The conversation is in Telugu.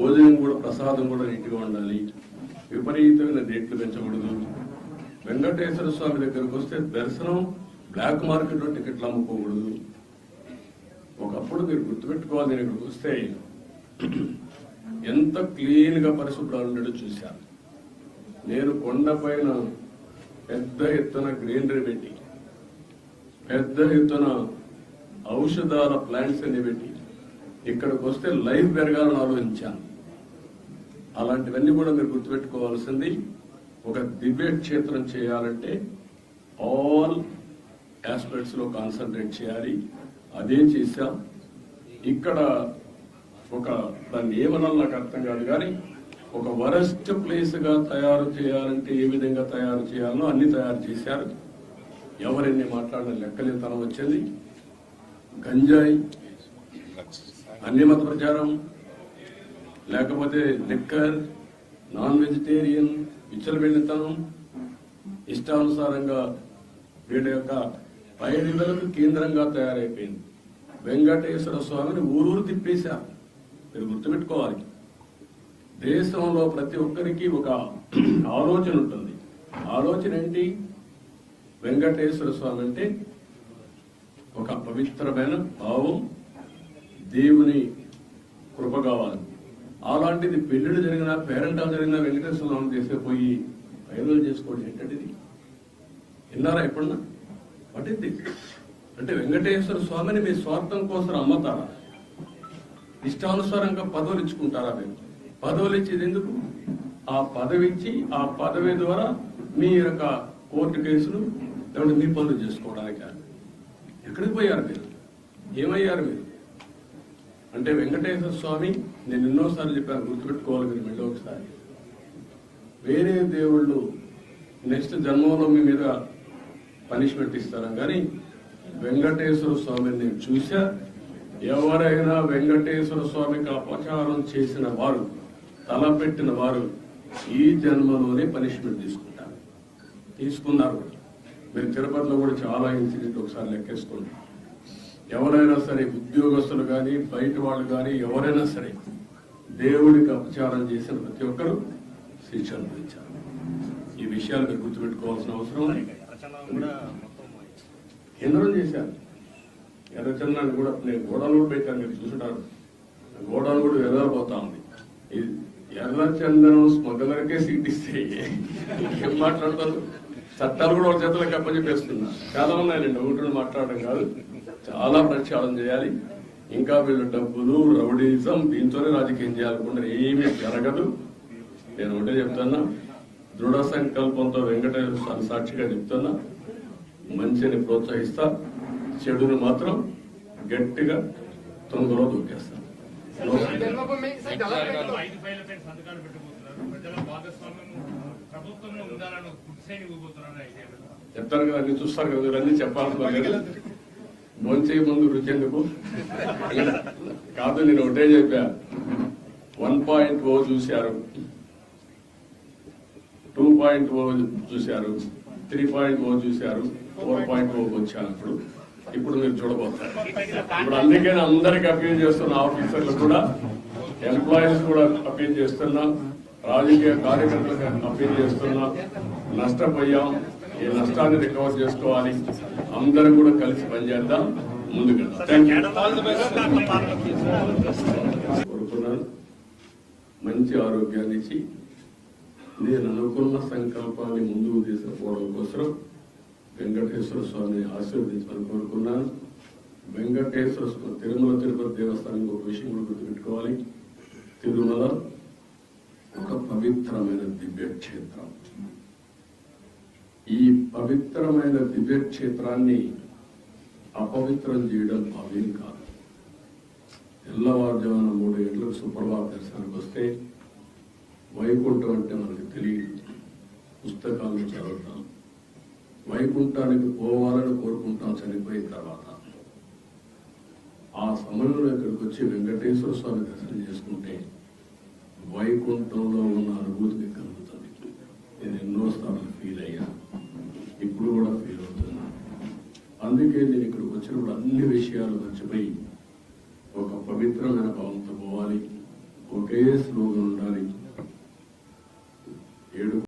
భోజనం కూడా ప్రసాదం కూడా నీట్గా ఉండాలి, విపరీతమైన రేట్లు పెంచకూడదు. వెంకటేశ్వర స్వామి దగ్గరకు వస్తే దర్శనం బ్లాక్ మార్కెట్లో టికెట్లు అమ్ముకోకూడదు. ఒకప్పుడు మీరు గుర్తుపెట్టుకోవాలి, నేను ఇక్కడికి వస్తే ఎంత క్లీన్ గా పరిశుభ్రాలు ఉండేటో చూశాను. నేను కొండపైన పెద్ద ఎత్తున గ్రీనరీ పెట్టి, పెద్ద ఎత్తున ఔషధాల ప్లాంట్స్ అన్ని పెట్టి ఇక్కడికి వస్తే లైఫ్ పెరగాలని ఆలోచించాను. అలాంటివన్నీ కూడా మీరు గుర్తుపెట్టుకోవాల్సింది. ఒక దివ్య క్షేత్రం చేయాలంటే ఆల్ ఆస్పెక్ట్స్ లో కాన్సన్ట్రేట్ చేయాలి. అదే చేశాం. ఇక్కడ ఒక దాన్ని ఏమన్నా నాకు అర్థం కాదు, కానీ ఒక వరస్ట్ ప్లేస్ గా తయారు చేయాలంటే ఏ విధంగా తయారు చేయాలో అన్ని తయారు చేశారు. ఎవరెన్ని మాట్లాడిన లెక్కలేతనం వచ్చింది. గంజాయి, అన్ని మత ప్రచారం, లేకపోతే లిక్కర్, నాన్ వెజిటేరియన్, విచ్చలవిడితనం, ఇష్టానుసారంగా వీళ్ళ యొక్క పైరులకు కేంద్రంగా తయారైపోయింది. వెంకటేశ్వర స్వామిని ఊరూరు తిప్పేశారు. మీరు గుర్తుపెట్టుకోవాలి, దేశంలో ప్రతి ఒక్కరికి ఒక ఆలోచన ఉంటుంది. ఆలోచన ఏంటి? వెంకటేశ్వర స్వామి అంటే ఒక పవిత్రమైన భావం, దేవుని కృప కావాలి. అలాంటిది పెళ్లిళ్ళు జరిగినా, పేరెంటాలు జరిగినా వెంకటేశ్వర స్వామి తీసుకుపోయి ఫైనల్ చేసుకోవడం ఏంటంటే ఇది విన్నారా ఎప్పుడన్నా? పట్టింది అంటే వెంకటేశ్వర స్వామిని మీ స్వార్థం కోసం అమ్మతారా? ఇష్టానుసారంగా పదవులు ఇచ్చుకుంటారా? మీరు పదవులు ఇచ్చేది ఎందుకు? ఆ పదవి ఇచ్చి ఆ పదవి ద్వారా మీ యొక్క కోర్టు కేసులు లేకపోతే మీ పనులు చేసుకోవడానికి ఎక్కడికి పోయారు మీరు? ఏమయ్యారు మీరు? అంటే వెంకటేశ్వర స్వామి, నేను ఎన్నోసార్లు చెప్పాను, గుర్తుపెట్టుకోవాలి మీరు మళ్ళీ ఒకసారి. వేరే దేవుళ్ళు నెక్స్ట్ జన్మంలో మీ మీద పనిష్మెంట్ ఇస్తారా, కానీ వెంకటేశ్వర స్వామిని నేను చూసా. ఎవరైనా వెంకటేశ్వర స్వామికి అపచారం చేసిన వారు, తలపెట్టిన వారు ఈ జన్మలోనే పనిష్మెంట్ తీసుకున్నారు. మీరు తిరుపతిలో కూడా చాలా ఇన్సిడెంట్ ఒకసారి లెక్కేసుకోండి. ఎవరైనా సరే, ఉద్యోగస్తులు కానీ బయట వాళ్ళు కానీ ఎవరైనా సరే దేవుడికి అపచారం చేసిన ప్రతి ఒక్కరూ శిక్ష అనుభవించారు. ఈ విషయాలు మీరు గుర్తుపెట్టుకోవాల్సిన అవసరం. కేంద్రం చేశారు. ఎర్రచందనాన్ని కూడా నేను గోడలు కూడా పెట్టాను, మీరు చూసుంటారు. గోడలు కూడా ఎర్రపోతా ఉంది. ఎర్రచందనం స్మగ్లర్కే సీట్ ఇస్తే ఏం మాట్లాడతారు? చట్టాలు కూడా ఒక చేతులకు అప్పచెప్పేస్తున్నా. చాలా ఉన్నాయండి, ఒకటి మాట్లాడడం కాదు, చాలా ప్రక్షాళన చేయాలి. ఇంకా వీళ్ళు డబ్బులు, రౌడీజం, దీంతోనే రాజకీయం చేయాలనుకుంటే ఏమీ జరగదు. నేను ఒకటే చెప్తున్నా, దృఢ సంకల్పంతో వెంకటేశ్వర సాక్షిగా చెప్తున్నా, మంచిని ప్రోత్సహిస్తా, చెడుని మాత్రం గట్టిగా తొందరలో దూకేస్తా. చెప్తారు కదా, అన్ని చూస్తారు కదా, మీరు అన్ని చెప్పాలనుకోలేదు. భోంచే ముందు రుచి ఎందుకు కాదు. నేను ఒకటే చెప్పా, 1.0 చూశారు, 2.0 చూశారు, 3.0 చూశారు, 4.0 వచ్చాను. ఇప్పుడు మీరు చూడబోతారు. ఇప్పుడు అందుకని అందరికి అప్పీల్ చేస్తున్న, ఆఫీసర్లు కూడా, ఎంప్లాయీస్ కూడా అప్పీల్ చేస్తున్నా, రాజకీయ కార్యకర్తలకు అప్పీల్ చేస్తున్నా. నష్టపోయాం, ఈ నష్టాన్ని రికవర్ చేసుకోవాలి. అందరూ కూడా కలిసి పనిచేద్దాం, ముందుకెళ్దాం. కోరుకున్నాను మంచి ఆరోగ్యాన్ని ఇచ్చి నేను అనుకున్న సంకల్పాన్ని ముందుకు తీసుకుపోవడం కోసం వెంకటేశ్వర స్వామిని ఆశీర్వదించాలని కోరుకున్నాను. వెంకటేశ్వర స్వామి, తిరుమల తిరుపతి దేవస్థానం ఒక విషయం కూడా గుర్తుపెట్టుకోవాలి. తిరుమల ఒక పవిత్రమైన దివ్య క్షేత్రం. ఈ పవిత్రమైన దివ్య క్షేత్రాన్ని అపవిత్రం చేయడం భావ్యం కాదు. తెల్లవారుజామున 3 గంటలకు సుప్రభాత దర్శనానికి వస్తే వైకుంఠం అంటే మనకు తెలియదు, పుస్తకాలను చదువుతాం. వైకుంఠానికి పోవాలని కోరుకుంటాం చనిపోయిన తర్వాత. ఆ సమయంలో ఇక్కడికి వచ్చి వెంకటేశ్వర స్వామి దర్శనం చేసుకుంటే వైకుంఠంలో ఉన్న అనుభూతిని కలుగుతుంది. నేను ఎన్నోసార్లు ఫీల్ అయ్యా, ఇప్పుడు కూడా ఫీల్ అవుతున్నా. అందుకే నేను ఇక్కడికి వచ్చినప్పుడు అన్ని విషయాలు మర్చిపోయి ఒక పవిత్రమైన భావంతో పోవాలి. ఓకే. ఒకటే స్లోగన్ ఉండాలి.